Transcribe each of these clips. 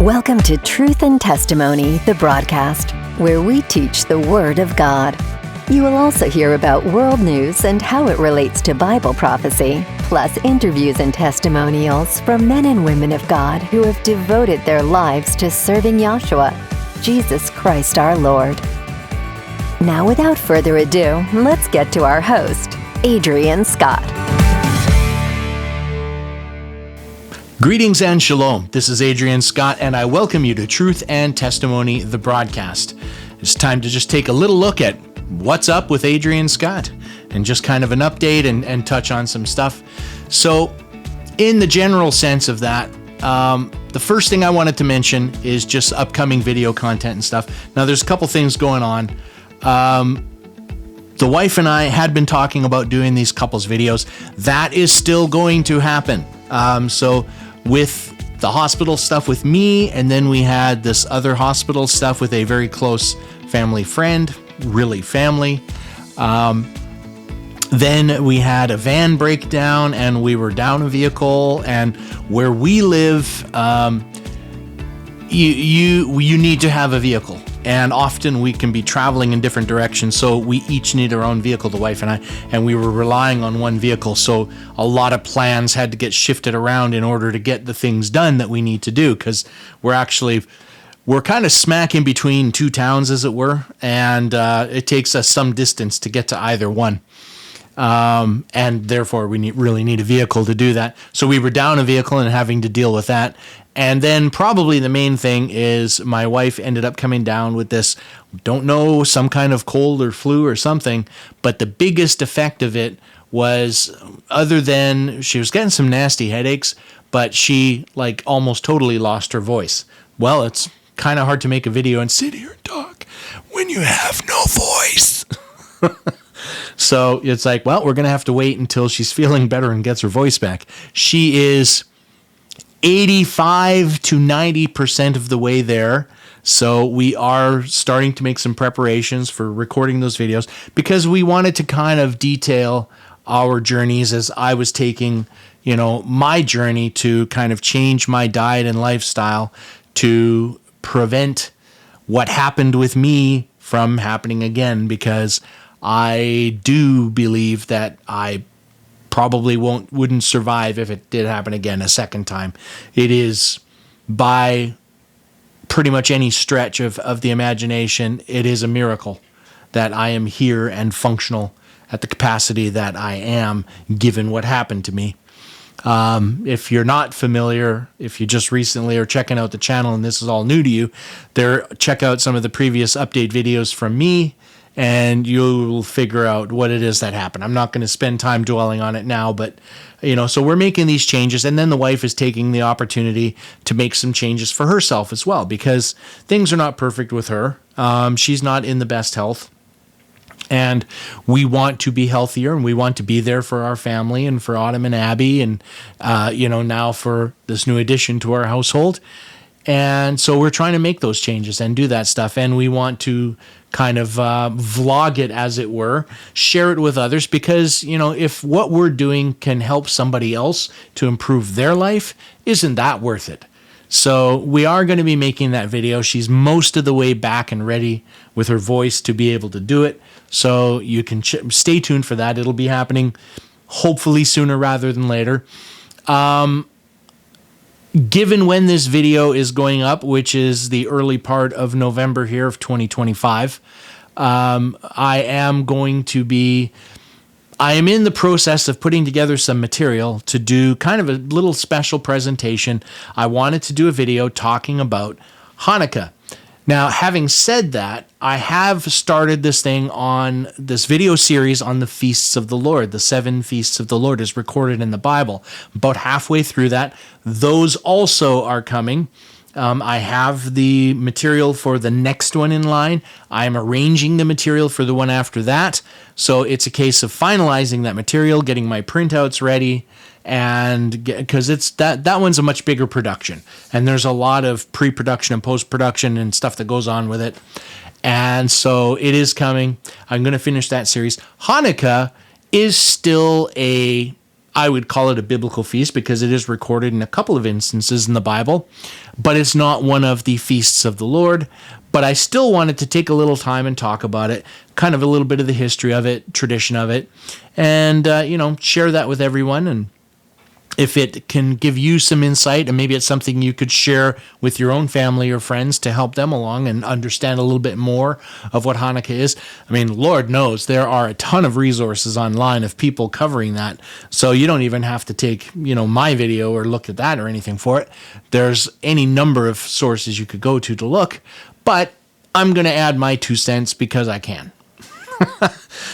Welcome to Truth and Testimony, the broadcast, where we teach the Word of God. You will also hear about world news and how it relates to Bible prophecy, plus interviews and testimonials from men and women of God who have devoted their lives to serving Yahshua, Jesus Christ our Lord. Now, without further ado, let's get to our host, Adrian Scott. Greetings and shalom. This is Adrian Scott, and I welcome you to Truth and Testimony, the broadcast. It's time to just take a little look at what's up with Adrian Scott and just kind of an update and touch on some stuff. So, in the general sense of that, the first thing I wanted to mention is just upcoming video content and stuff. Now, there's a couple things going on. The wife and I had been talking about doing these couples videos. That is still going to happen. So with the hospital stuff with me, and then we had this other hospital stuff with a very close family friend, really family. Then we had a van breakdown and we were down a vehicle, and where we live, you need to have a vehicle. And often we can be traveling in different directions, so we each need our own vehicle, the wife and I, and we were relying on one vehicle, so a lot of plans had to get shifted around in order to get the things done that we need to do, because we're kind of smack in between two towns, as it were, and it takes us some distance to get to either one. And therefore we really need a vehicle to do that. So we were down a vehicle and having to deal with that. And then probably the main thing is my wife ended up coming down with this, don't know, some kind of cold or flu or something. But the biggest effect of it was, other than she was getting some nasty headaches, but she almost totally lost her voice. Well, it's kind of hard to make a video and sit here and talk when you have no voice. So it's like, well, we're going to have to wait until she's feeling better and gets her voice back. She is 85 to 90% of the way there. So we are starting to make some preparations for recording those videos, because we wanted to kind of detail our journeys as I was taking, my journey to kind of change my diet and lifestyle to prevent what happened with me from happening again, because I do believe that I probably wouldn't survive if it did happen again a second time. It is, by pretty much any stretch of the imagination, it is a miracle that I am here and functional at the capacity that I am, given what happened to me. If you're not familiar, if you just recently are checking out the channel and this is all new to you, check out some of the previous update videos from me, and you'll figure out what it is that happened. I'm not going to spend time dwelling on it now, but, so we're making these changes, and then the wife is taking the opportunity to make some changes for herself as well, because things are not perfect with her. She's not in the best health, and we want to be healthier, and we want to be there for our family and for Autumn and Abby, and, now for this new addition to our household. And so we're trying to make those changes and do that stuff. And we want to kind of vlog it, as it were, share it with others, because, if what we're doing can help somebody else to improve their life, isn't that worth it? So we are going to be making that video. She's most of the way back and ready with her voice to be able to do it. So you can stay tuned for that. It'll be happening hopefully sooner rather than later. Given when this video is going up, which is the early part of November here of 2025, I am in the process of putting together some material to do kind of a little special presentation. I wanted to do a video talking about Hanukkah. Now, having said that, I have started this video series on the feasts of the Lord. The 7 feasts of the Lord is recorded in the Bible. About halfway through that, those also are coming. I have the material for the next one in line. I'm arranging the material for the one after that. So it's a case of finalizing that material, getting my printouts ready, and because it's that one's a much bigger production, and there's a lot of pre-production and post-production and stuff that goes on with it. And so it is coming. I'm going to finish that series. Hanukkah is still a I would call it a biblical feast because it is recorded in a couple of instances in the Bible, but it's not one of the feasts of the Lord. But I still wanted to take a little time and talk about it, kind of a little bit of the history of it, tradition of it, and, share that with everyone. And if it can give you some insight, and maybe it's something you could share with your own family or friends to help them along and understand a little bit more of what Hanukkah is. I mean, Lord knows there are a ton of resources online of people covering that. So you don't even have to take, my video or look at that or anything for it. There's any number of sources you could go to look, but I'm going to add my 2 cents because I can.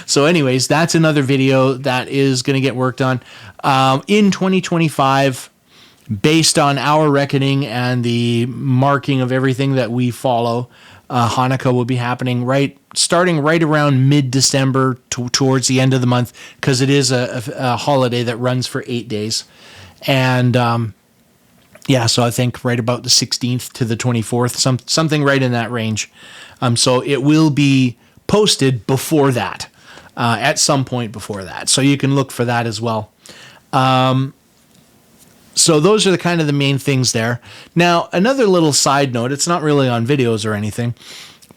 So anyways, that's another video that is going to get worked on in 2025, based on our reckoning and the marking of everything that we follow. Hanukkah will be happening starting right around mid-December towards the end of the month, because it is a holiday that runs for 8 days. And so I think right about the 16th to the 24th, something right in that range. So it will be posted before that, at some point before that. So you can look for that as well. So those are the main things there. Now, another little side note, it's not really on videos or anything,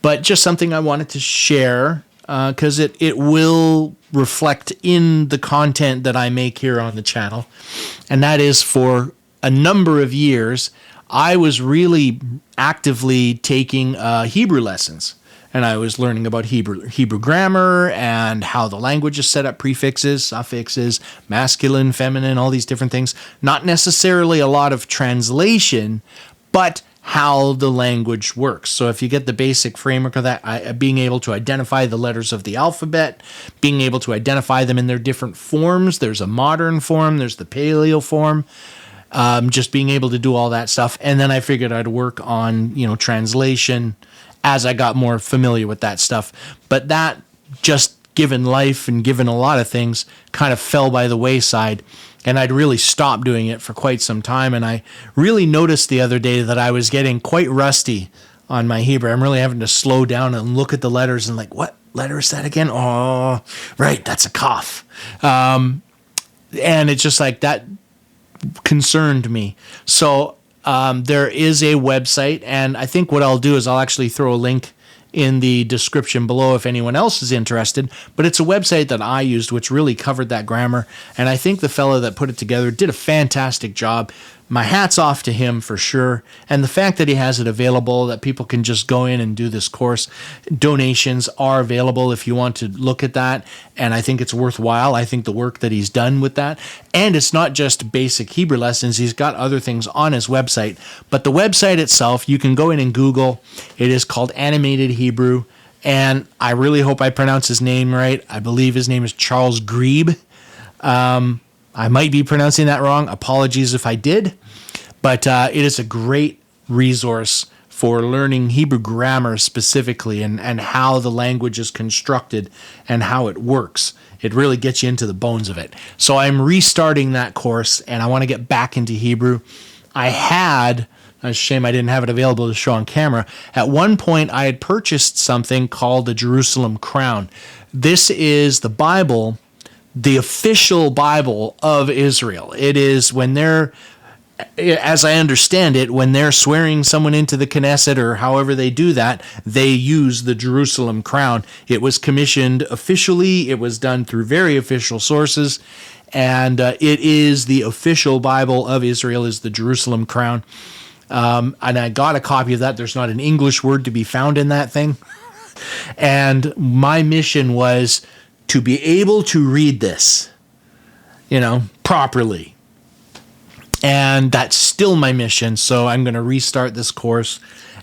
but just something I wanted to share, because it will reflect in the content that I make here on the channel. And that is, for a number of years, I was really actively taking Hebrew lessons. And I was learning about Hebrew grammar and how the language is set up, prefixes, suffixes, masculine, feminine, all these different things. Not necessarily a lot of translation, but how the language works. So if you get the basic framework of that, being able to identify the letters of the alphabet, being able to identify them in their different forms. There's a modern form, there's the paleo form. Just being able to do all that stuff. And then I figured I'd work on, translation as I got more familiar with that stuff. But that, just given life and given a lot of things, kind of fell by the wayside. And I'd really stopped doing it for quite some time. And I really noticed the other day that I was getting quite rusty on my Hebrew. I'm really having to slow down and look at the letters and what letter is that again? Oh, right, that's a cough. And it's just that concerned me. So there is a website, and I think what I'll do is I'll actually throw a link in the description below if anyone else is interested. But it's a website that I used, which really covered that grammar, and I think the fellow that put it together did a fantastic job. My hat's off to him for sure. And the fact that he has it available, that people can just go in and do this course. Donations are available if you want to look at that. And I think it's worthwhile. I think the work that he's done with that. And it's not just basic Hebrew lessons. He's got other things on his website. But the website itself, you can go in and Google. It is called Animated Hebrew. And I really hope I pronounce his name right. I believe his name is Charles Grebe. I might be pronouncing that wrong. Apologies if I did. But it is a great resource for learning Hebrew grammar specifically, and how the language is constructed and how it works. It really gets you into the bones of it. So I'm restarting that course, and I want to get back into Hebrew. It's a shame I didn't have it available to show on camera. At one point, I had purchased something called the Jerusalem Crown. This is the Bible, the official Bible of Israel. It is as I understand it, when they're swearing someone into the Knesset or however they do that, they use the Jerusalem Crown. It was commissioned officially. It was done through very official sources. And it is the official Bible of Israel, is the Jerusalem Crown. And I got a copy of that. There's not an English word to be found in that thing. And my mission was to be able to read this, properly. And that's still my mission. So I'm going to restart this course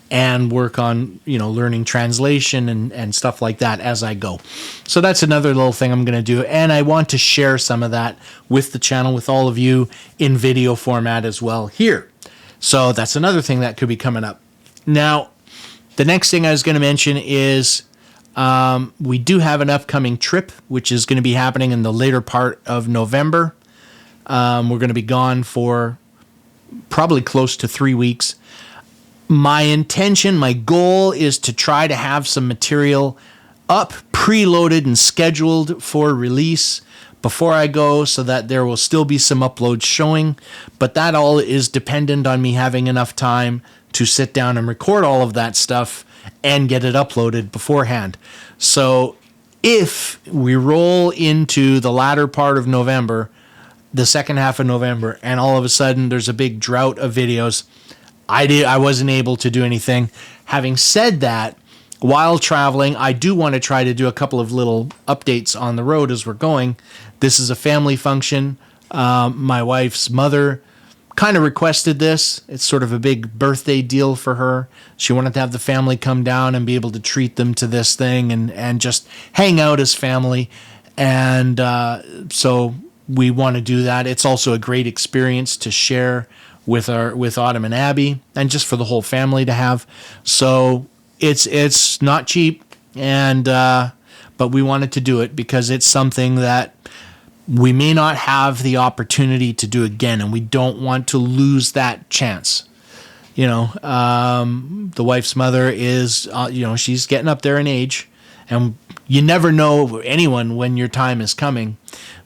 and work on, learning translation and stuff like that as I go. So that's another little thing I'm going to do. And I want to share some of that with the channel, with all of you, in video format as well here. So that's another thing that could be coming up. Now, the next thing I was going to mention is we do have an upcoming trip, which is going to be happening in the later part of November. We're going to be gone for probably close to 3 weeks. My goal is to try to have some material up, preloaded, and scheduled for release before I go so that there will still be some uploads showing. But that all is dependent on me having enough time to sit down and record all of that stuff and get it uploaded beforehand. So if we roll into the latter part of November, the second half of November, and all of a sudden there's a big drought of videos, I wasn't able to do anything. Having said that, while traveling, I do want to try to do a couple of little updates on the road as we're going. This is a family function. My wife's mother kind of requested this. It's sort of a big birthday deal for her. She wanted to have the family come down and be able to treat them to this thing and just hang out as family. And so we want to do that. It's also a great experience to share with Autumn and Abby, and just for the whole family to have. So it's not cheap, and but we wanted to do it because it's something that we may not have the opportunity to do again, and we don't want to lose that chance. You know, the wife's mother is, she's getting up there in age, and you never know anyone when your time is coming,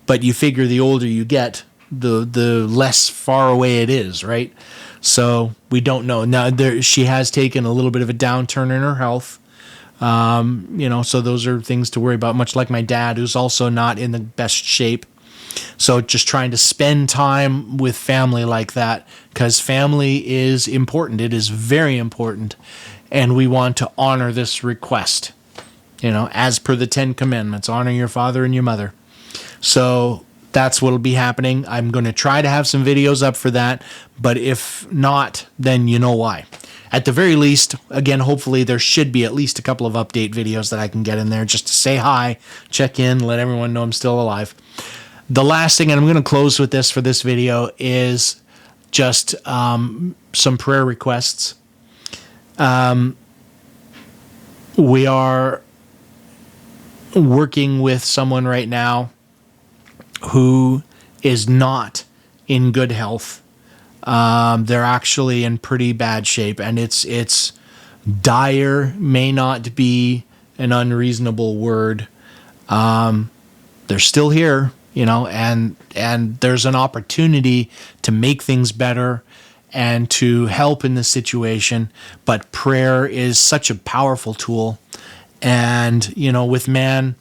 but you figure the older you get, the less far away it is, right? So we don't know. Now, she has taken a little bit of a downturn in her health. So those are things to worry about, much like my dad, who's also not in the best shape. So just trying to spend time with family like that, because family is important. It is very important. And we want to honor this request, as per the 10 Commandments, honor your father and your mother. So that's what will be happening. I'm going to try to have some videos up for that, but if not, then you know why. At the very least, again, hopefully there should be at least a couple of update videos that I can get in there just to say hi, check in, let everyone know I'm still alive. The last thing, and I'm going to close with this for this video, is just some prayer requests. We are working with someone right now who is not in good health. They're actually in pretty bad shape, and it's dire, may not be an unreasonable word. They're still here, and there's an opportunity to make things better and to help in this situation. But prayer is such a powerful tool. And, with man,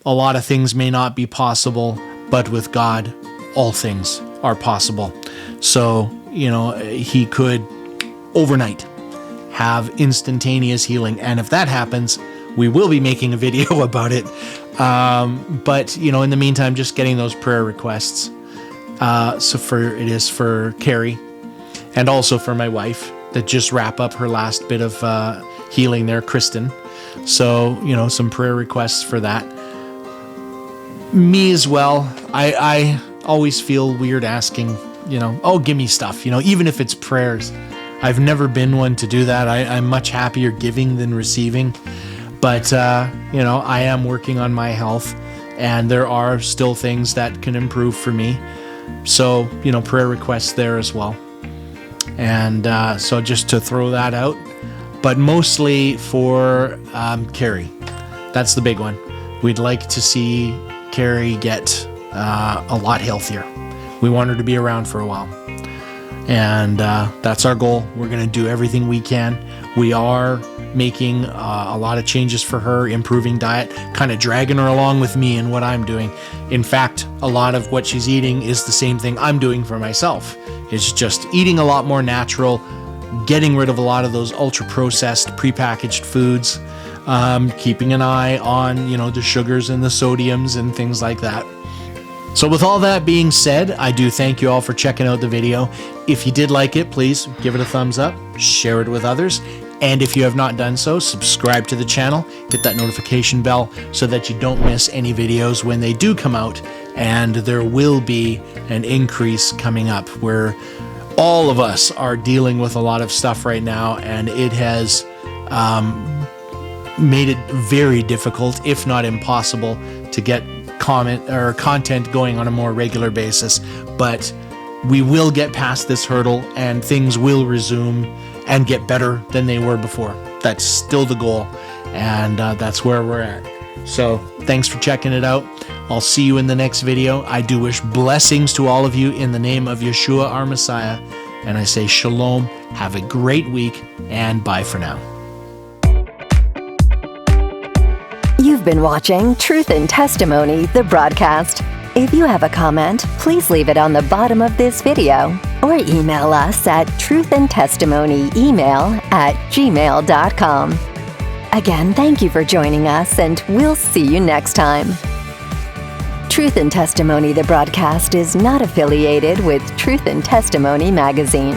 a lot of things may not be possible, but with God, all things are possible. So, he could overnight have instantaneous healing. And if that happens, we will be making a video about it. But, in the meantime, just getting those prayer requests. It is for Carrie and also for my wife that just wrap up her last bit of healing there, Kristen. So, some prayer requests for that. Me as well. I always feel weird asking, give me stuff, even if it's prayers. I've never been one to do that. I'm much happier giving than receiving. But, I am working on my health, and there are still things that can improve for me. So, prayer requests there as well. And so just to throw that out, but mostly for Carrie. That's the big one. We'd like to see Carrie get a lot healthier. We want her to be around for a while. And that's our goal. We're going to do everything we can. We are making a lot of changes for her, improving diet, kind of dragging her along with me and what I'm doing. In fact, a lot of what she's eating is the same thing I'm doing for myself. It's just eating a lot more natural, getting rid of a lot of those ultra-processed, prepackaged foods, keeping an eye on, the sugars and the sodiums and things like that. So with all that being said, I do thank you all for checking out the video. If you did like it, please give it a thumbs up, share it with others, and if you have not done so, subscribe to the channel, hit that notification bell so that you don't miss any videos when they do come out, and there will be an increase coming up where all of us are dealing with a lot of stuff right now, and it has made it very difficult, if not impossible, to get content going on a more regular basis. But we will get past this hurdle, and things will resume and get better than they were before. That's still the goal, and that's where we're at. So thanks for checking it out. I'll see you in the next video. I do wish blessings to all of you in the name of Yeshua, our Messiah. And I say shalom, have a great week, and bye for now. You've been watching Truth and Testimony, the broadcast. If you have a comment, please leave it on the bottom of this video or email us at truthandtestimonyemail@gmail.com. Again, thank you for joining us, and we'll see you next time. Truth and Testimony, the broadcast, is not affiliated with Truth and Testimony magazine.